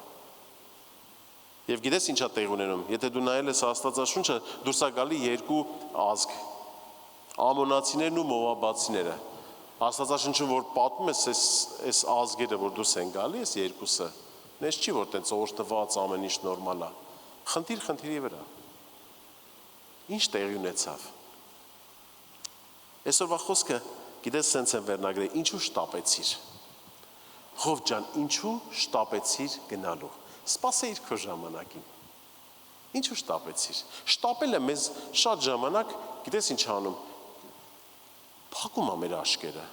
Եվ գիտես ինչա տեղ ունենում, եթե դու նայել ես Աստվածաշունչը, դուրս է գալի երկու ազգ, ամոնացիներն ու մովաբացիները։ Աստվածաշունչում որ պատմում ես այս ազգերը, որ դուրս են գալի, այս երկուսը, նես չի որ տենց օրհնված ամեն ինչ նորմալ է։ Խնդիրի վրա։ Ինչ տեղի ունեցավ։ Այսօրվա խոսքը, գիտես սենց են վերնագրել, ինչու շտապեցիր։ Ղով ջան, ինչու շտապեցիր գնալու։ Սպասեիր քո ժամանակին։ Ինչու շտապեցիր։ Շտապելը մեզ շատ ժամանակ, գիտես ինչ անում։ Փակում է մեր աշկերը։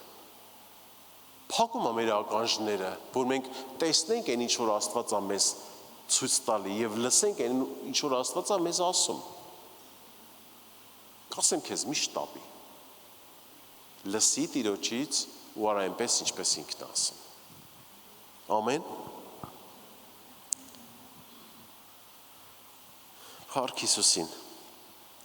Փակում է մեր ականջները, որ մենք տեսնենք այն ինչ որ Աստված է մեզ ցույց տալի եւ լսենք այն ինչ որ Աստված է մեզ ասում։ Կասեմ քեզ մի շտապի։ Լսի Տիրոջից ու արա այնպես ինչպես ինքն ասում։ Ամեն։ Փառք Հիսուսին։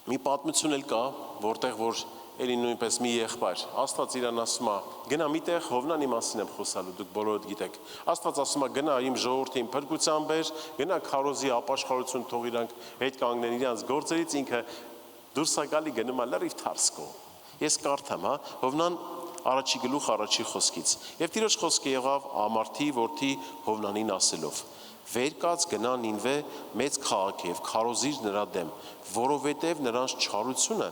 Մի պատմություն էլ կա, որտեղ որ էլի նույնպես մի եղբայր, Աստված իրան ասում է, գնա միտեղ Հովնանի մասին եմ խոսալու, դուք բոլորդ գիտեք։ Աստված ասում է, գնա իմ ժողովրդին փրկության բեր, գնա քարոզի ապաշխարություն թող իրանք հետ կանգնեն իրանց գործերից, ինքը դուրս է գալի գնում է լրիվ Թարսկո։ Ես կարդամ, Հովնան առաջի գլուխ առաջի խոսքից։ Եվ Տիրոջ խոսքը եղավ Ամարթի որդի Հովնանին ասելով. Վեր կաց գնա Նինվե մեծ քաղաք եւ քարոզիր նրա դեմ, որովհետեւ նրանց չարությունը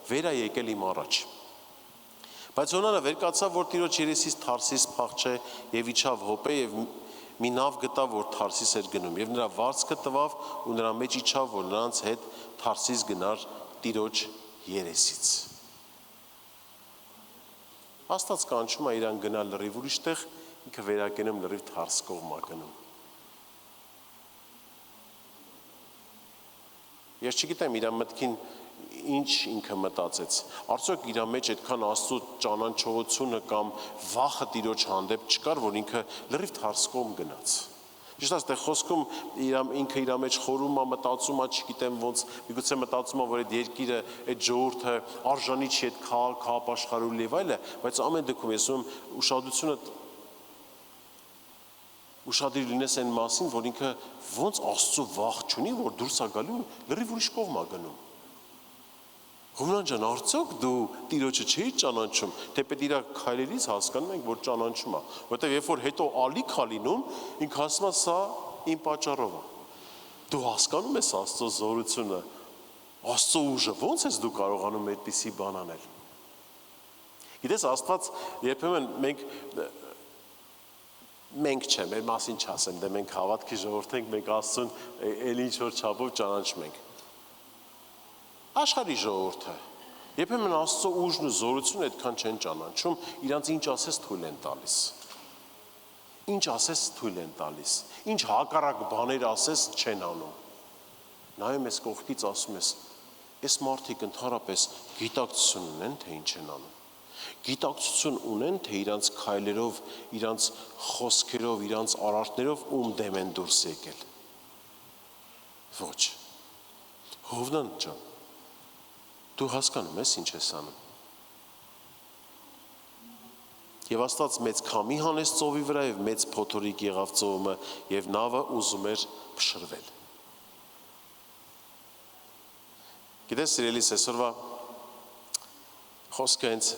վեր է եկել իմ առաջ։ Բայց Հովնանը վեր կացավ, որ Տիրոջ երեսից Թարսիս փախչե եւ իջավ հոպե եւ մի նավ գտավ, որ Թարսիս էր գնում եւ նրա վարձքը տվավ ու նրա մեջ իջավ, որ նրանց հետ Թարսիս գնար Տիրոջ երեսից։ Աստված կանչում է իրան գնալ լրիվ ուրիշ տեղ, ինքը վերակենում լրիվ Թարս կողմ է գնում։ Ես չգիտեմ իր մտքին ինչ ինքը մտածեց։ Արդյոք իր մեջ այդքան Աստծո ճանաչողությունը կամ վախը Տիրոջ հանդեպ չկար, որ ինքը լրիվ Թարս կողմ գնաց։ Ճիշտ է, այստեղ խոսքում ինքը իր մեջ խորում է, մտածում է, չգիտեմ ոնց, միգուցե մտածում է, որ այդ երկիրը, այդ ժողովուրդը արժանի չի այդ քաղաք ապաշխարելու եւ այլը, բայց ամեն դեպքում ես ում ուշադիր լինես այն մասին, որ ինքը ոնց Աստծո վախ չունի, որ դուրս է գալու լրիվ ուրիշ կողմ է գնում։ Հովնան ջան, արդյոք դու Տիրոջը չէի ճանաչում, թեպետ իր քայլերից հասկանում ենք, որ ճանաչում է, որտեղ երբ որ հետո ալիք է լինում, ինքը ասում է, սա իմ պատճառով է։ Դու հասկանում ես Աստծո զորությունը, Աստծո ուժը, ոնց ես դու կարողանում այդպիսի բան անել։ Գիտես, Աստված երբեմն մենք Մենք չէ, մեր մասին չասեմ, դե մենք հավատքի ժողովուրդ ենք, մենք Աստծուն էլ ինչ որ չափով ճանաչում ենք։ Աշխարհի ժողովուրդը երբեմն Աստծո ուժն ու զորությունը այդքան չեն ճանաչում, իրանց ինչ ասես թույլ են տալիս։ Ինչ ասես թույլ են տալիս, ինչ հակառակ բաներ ասես չեն անում։ Նայում ես կողքից ասում ես, այս մարդիկ ընդհանրապես գիտակցություն ունեն, թե ինչ են անում։ Գիտակցություն ունեն, թե իրանց քայլերով, իրանց խոսքերով, իրանց արարքներով ում դեմ են դուրս եկել։ Ոչ։ Հովնան ջան, դու հասկանում ես ինչ ես անում։ Եվ Աստված մեծ քամի հանեց ծովի վրա եւ մեծ փոթորիկ եղավ ծովը եւ նավը ուզում էր փշրվել։ Գիտես, սիրելիս, այսօրվա խոսքը հենց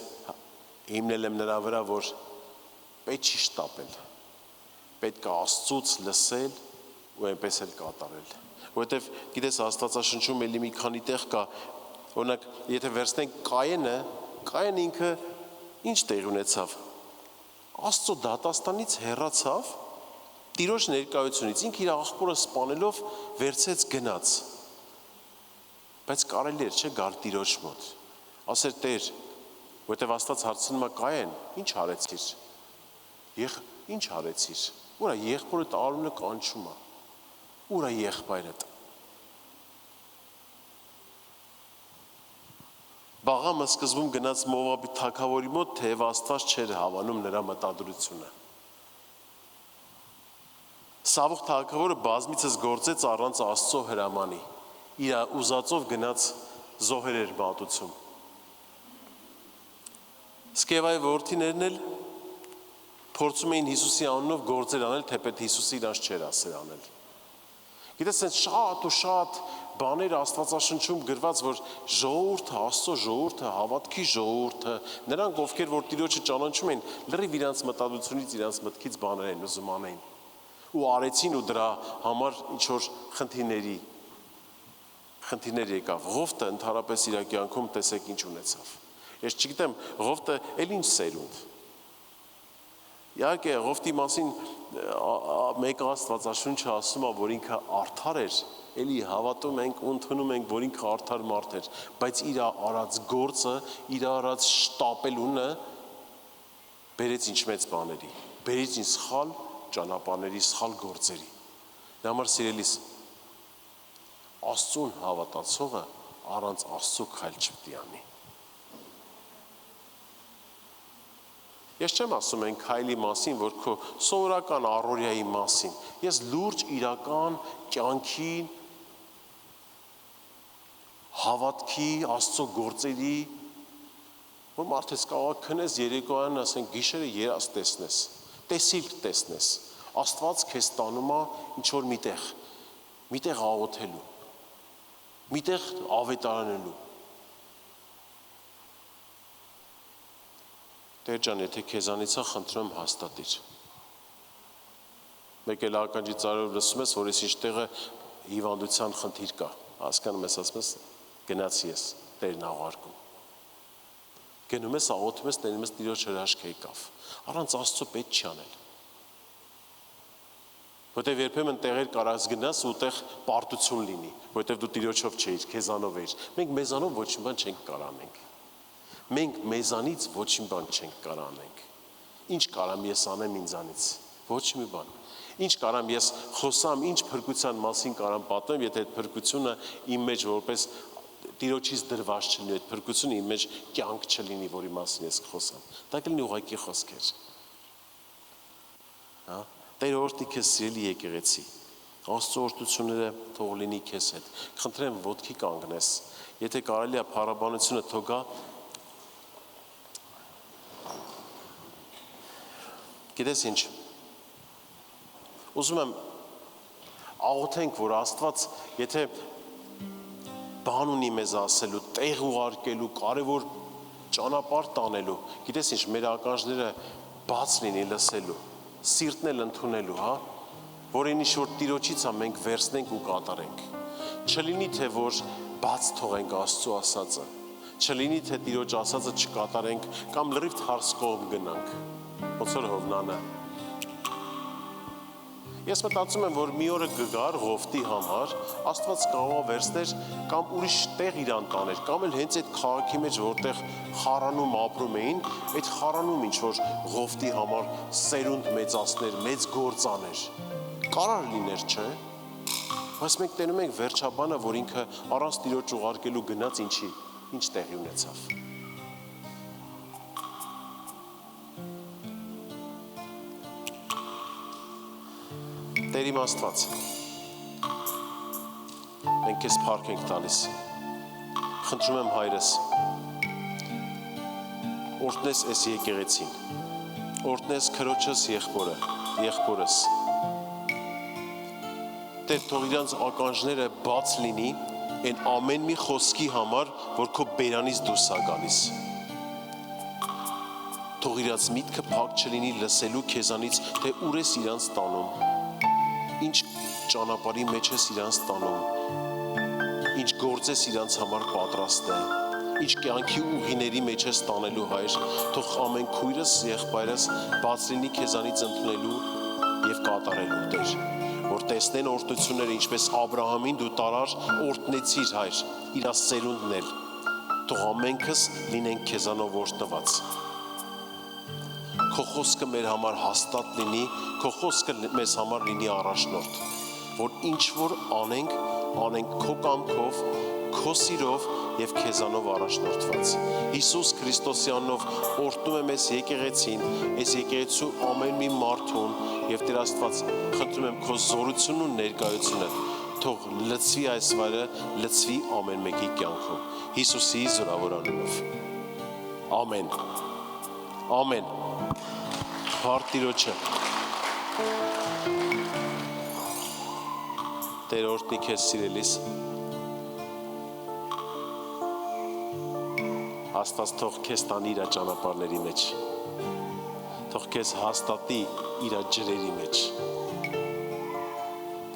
հիմնել եմ նրա վրա, որ պետք չի շտապել, պետք է Աստծուց լսել ու այնպես էլ կատարել։ Որովհետև գիտես, Աստվածաշնչում էլի մի քանի տեղ կա, օրինակ, եթե վերցնենք Կայենը ինքը ինչ տեղ ունեցավ։ Աստծո դատաստանից հեռացավ, Տիրոջ ներկայությունից, ինքը իր աղբորը սպանելով վերցեց գնաց։ Բայց կարելի էր, չէ, գալ Տիրոջ մոտ։ Ասեր Տեր, որտեվ Աստված հարցնում է Կայեն, ինչ արեցիր։ Ինչ արեցիր։ Ուր է եղբորդ արունը կանչում է։ Ուր է եղբայրդ։ Բաղամը սկզբում գնաց Մովաբի թագավորի մոտ, թեև Աստված չէր հավանում նրա մտադրությունը։ Սավուխ թագավորը բազմիցս գործեց առանց Աստծո հրամանի։ Իր ուզածով գնաց զոհեր էր մատուցում։ Սկևայի որդիներն էլ փորձում էին Հիսուսի անունով գործեր անել, թեպետ Հիսուսը իրանց չէր ասել անել։ Գիտես, այն շատ ու շատ բաներ Աստվածաշնչում գրված, որ ժողովուրդը, Աստծո ժողովուրդը, հավատքի ժողովուրդը, նրանք ովքեր որ Տիրոջը ճանաչում են, լրիվ իրանց մտադրությունից, իրանց մտքից բաներ են ուզում անեն։ Ու արեցին ու դրա համար ինչ որ խնդիրներ եկավ։ Ղովտը ընդհանրապես իր կյանքում տեսեք ինչ ունեցավ։ Ես չգիտեմ, Ղովտը էլ ինչ սերունդ։ Իհարկե, Ղովտի մասին մեկ Աստվածաշունչը ասում է, որ ինքը արդար էր, էլի հավատում ենք, ընդունում ենք, որ ինքը արդար մարդ էր, բայց իր արած գործը, իր արած շտապելունը բերեց ինչ մեծ բաների, բերեց ինչ սխալ ճանապարհների, սխալ գործերի։ Դա համար սիրելիս, Աստծուն հավատացողը առանց Աստծո քայլ չպետք է անի։ Ես չեմ ասում այն քայլի մասին, որ քո սովորական առօրյայի մասին։ Ես լուրջ իրական կյանքի հավատքի, Աստծո գործերի, որ մարդես կարող քնես երեկոյան, ասենք գիշերը երազ տեսնես, տեսիլք տեսնես։ Աստված քեզ տանում է ինչ որ միտեղ աղոթելու, միտեղ ավետարանելու։ Տեր ջան, եթե քեզանից է, խնդրում եմ հաստատիր։ Մեկ էլ ականջի ծառայով լսում ես, որ ես ինչ տեղը հիվանդության խնդիր կա, հասկանում ես, ասում ես, գնացի ես, Տերն աղարկում։ Գնում ես, աղոթում ես, տենում ես Տիրոջ հրաշք եկավ։ Առանց Աստծո պետք չի անել։ Որտեվ երբեմն տեղեր կարած գնաս ու տեղ պարտություն լինի, որտեվ դու Տիրոջով չէիր, քեզանով էիր։ Մենք մեզանով ոչինչ բան չենք կարող անենք։ Մենք մեզանից ոչինչ բան չենք կարող անենք։ Ինչ կարամ ես անեմ ինձանից։ Ոչ մի բան։ Ինչ կարամ ես խոսամ, ինչ փրկության մասին կարամ պատմեմ, եթե այդ փրկությունը իմ մեջ որպես Տիրոջից դրված չլինի, այդ փրկությունը իմ մեջ կյանք չլինի, որի մասին ես խոսամ։ Դա կլինի ուղղակի խոսքեր։ Հա? Տեր օրհնի քեզ սիրելի եկեղեցի։ Աստծո օրհնությունները թող լինի քեզ հետ։ Խնդրեմ ոտքի կանգնես։ Եթե կարելի է փառաբանությունը թողա։ Գիտես ինչ։ Ուզում եմ աղոթենք, որ Աստված, եթե բան ունի մեզ ասելու, տեղ ուղարկելու, կարևոր ճանապարհ տանելու, գիտես ինչ, մեր ականջները բաց լինի լսելու, սիրտն էլ ընդունելու, հա, որ ինչ որ Տիրոջից է մենք վերցնենք ու կատարենք։ Չլինի թե որ բաց թողենք Աստծո ասածը, չլինի թե Տիրոջ ասածը չկատարենք կամ լրիվ թարս կողմ գնանք։ Ոնց որ Հովնանը։ Ես մտածում եմ, որ մի օրը կգար Ղովտի համար, Աստված կարող է վերցներ կամ ուրիշ տեղ իրան տաներ, կամ էլ հենց այդ քաղաքի մեջ, որտեղ խարանում ապրում էին, այդ խարանում ինչ որ Ղովտի համար սերունդ մեծացներ, մեծ գործ աներ։ Կարող լիներ, չէ՞։ Բայց մենք տենում ենք վերջաբանը, որ ինքը առանց Տիրոջ ուղարկելու գնաց ինչ տեղի ունեցավ։ Տեր իմ Աստված, մենք քեզ փառք ենք տալիս, խնդրում եմ Հայրս, օրհնես այս եկեղեցին, օրհնես քրոջս եղբորս, Տեր թող իրանց ականջները բաց լինի այն ամեն մի խոսքի համար, որ քո բերանից դուրս է գալիս, թող իրանց միտքը փակ չլինի լսելու քեզանից, թե ուր ես իրանց տանում, ինչ ճանապարհի մեջ ես իրանց տանում, ինչ գործ ես իրանց համար պատրաստ է, ինչ կյանքի ուղիների մեջ ես տանելու Հայր, թող ամեն քույրս, եղբայրս բաց լինի քեզանից ընդունելու եւ կատարելու Տեր, որ տեսնեն օրհնությունները, ինչպես Աբրահամին դու տարար օրհնեցիր Հայր, իր սերունդն էլ, թող ամենքս լինենք քեզանով օրհնված։ Քո խոսքը մեր համար հաստատ լինի, քո խոսքը մեզ համար լինի առաջնորդ, որ ինչ որ անենք քո կամքով, քո սիրով եւ քեզանով առաջնորդված։ Հիսուս Քրիստոսի անունով օրհնում եմ այս եկեղեցին, այս եկեղեցու ամեն մի մարդուն եւ Տեր Աստված, խնդրում եմ քո զորությունն ու ներկայությունը, թող լցվի այս վայրը, լցվի ամեն մեկի կյանքում։ Հիսուսի զորավոր անունով։ Ամեն։ Ամեն։ Փառք Տիրոջը։ Տեր օրհնի քեզ սիրելիս։ Աստված թող քեզ տանի իր ճանապարհների մեջ։ Թող քեզ հաստատի իր ջրերի մեջ։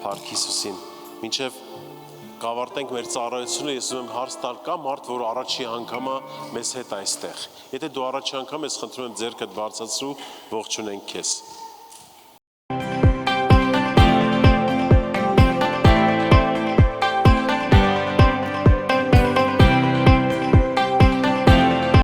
Փառք Հիսուսին։ Մինչև կավարտենք մեր ծառայությունը, ես ուզում եմ հարց տալ, կա մարդ, որ առաջի անգամը մեզ հետ այստեղ։ Եթե դու առաջի անգամ ես, խնդրում եմ ձեռքդ բարձրացրու, ողջունենք քեզ։